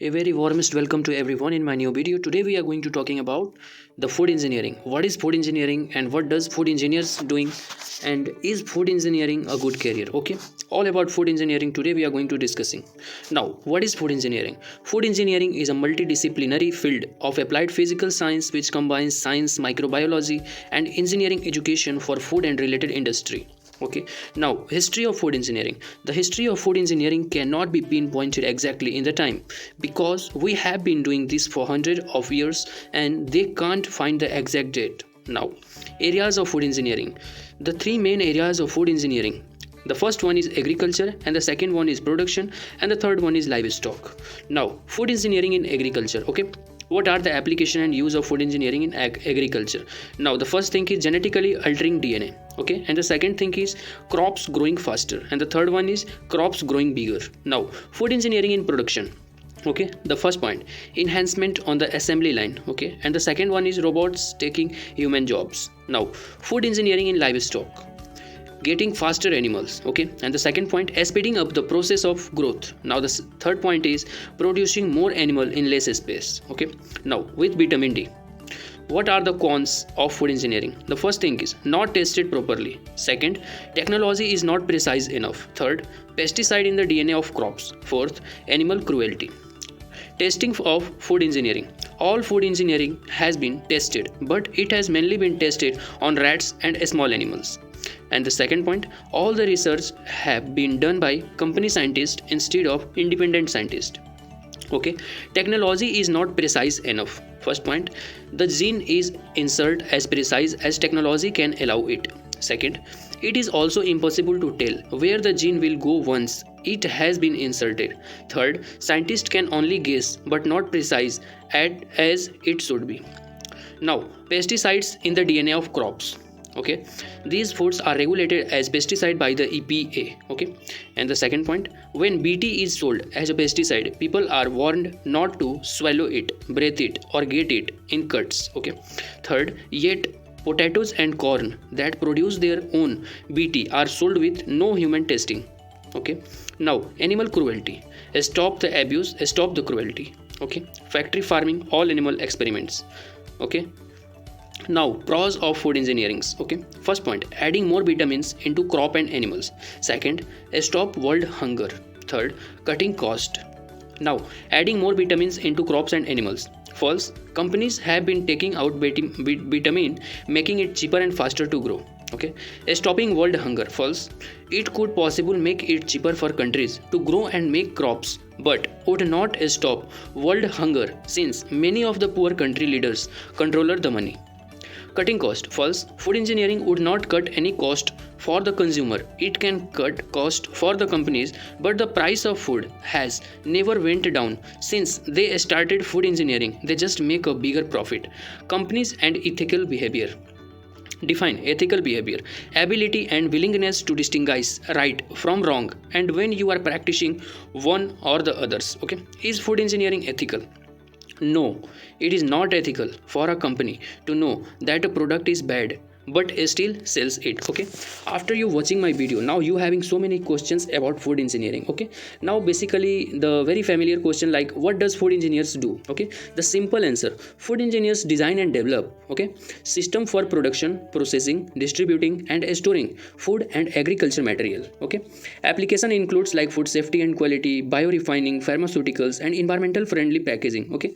A very warmest welcome to everyone in my new video. Today we are going to talking about the food engineering. What is food engineering and what does food engineers doing, and is food engineering a good career? Okay, all about food engineering today we are going to discussing. Now, what is food engineering? Food engineering is a multidisciplinary field of applied physical science which combines science, microbiology and engineering education for food and related industry. Okay, now history of food engineering. The history of food engineering cannot be pinpointed exactly in the time because we have been doing this for hundreds of years and they can't find the exact date. Now, areas of food engineering. The three main areas of food engineering. The first one is agriculture, and the second one is production, and the third one is livestock. Now, food engineering in agriculture. Okay, what are the application and use of food engineering in agriculture? Now, the first thing is genetically altering DNA. Okay, and the second thing is crops growing faster, and the third one is crops growing bigger. Now, food engineering in production. Okay, the first point, enhancement on the assembly line. Okay, and the second one is robots taking human jobs. Now, food engineering in livestock, getting faster animals. Okay, and the second point, speeding up the process of growth. Now the third point is producing more animal in less space. Okay, now with vitamin D, what are the cons of food engineering? The first thing is not tested properly. Second, technology is not precise enough. Third, pesticide in the DNA of crops. Fourth, animal cruelty. Testing of food engineering. All food engineering has been tested, but it has mainly been tested on rats and small animals. And the second point, all the research have been done by company scientists instead of independent scientists. Okay, technology is not precise enough. First point, the gene is inserted as precise as technology can allow it. Second, it is also impossible to tell where the gene will go once it has been inserted. Third, scientists can only guess but not precise as it should be. Now, pesticides in the DNA of crops. Okay, these foods are regulated as pesticide by the EPA. Okay, and the second point, when BT is sold as a pesticide, people are warned not to swallow it, breathe it or get it in cuts. Okay, third, yet potatoes and corn that produce their own BT are sold with no human testing. Okay, now animal cruelty, stop the abuse, stop the cruelty. Okay, factory farming, all animal experiments. Okay, now pros of food engineering. Okay, first point, adding more vitamins into crop and animals. Second, stop world hunger. Third, cutting cost. Now, adding more vitamins into crops and animals. False, companies have been taking out vitamin, making it cheaper and faster to grow. Okay, stopping world hunger. False, it could possibly make it cheaper for countries to grow and make crops, but would not stop world hunger since many of the poor country leaders control the money. Cutting cost. False, food engineering would not cut any cost for the consumer. It can cut cost for the companies, but the price of food has never went down since they started food engineering. They just make a bigger profit. Companies and ethical behavior. Define ethical behavior, ability and willingness to distinguish right from wrong, and when you are practicing one or the others. Okay, is food engineering ethical? No, it is not ethical for a company to know that a product is bad but still sells it. Okay, after you watching my video, now you having so many questions about food engineering. Okay, now basically the very familiar question like what does food engineers do? Okay, the simple answer, food engineers design and develop system for production, processing, distributing and storing food and agriculture material. Okay, application includes like food safety and quality, biorefining, pharmaceuticals and environmental friendly packaging. Okay,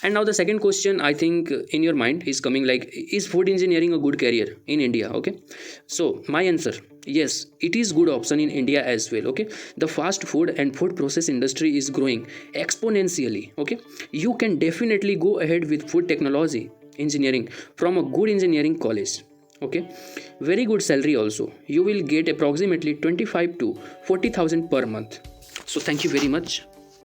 and now the second question I think in your mind is coming like, is food engineering a good career in India? Okay, so my answer, yes, it is good option in India as well. Okay, the fast food and food process industry is growing exponentially. Okay, you can definitely go ahead with food technology engineering from a good engineering college. Okay, very good salary also, you will get approximately 25 to 40,000 per month. So thank you very much.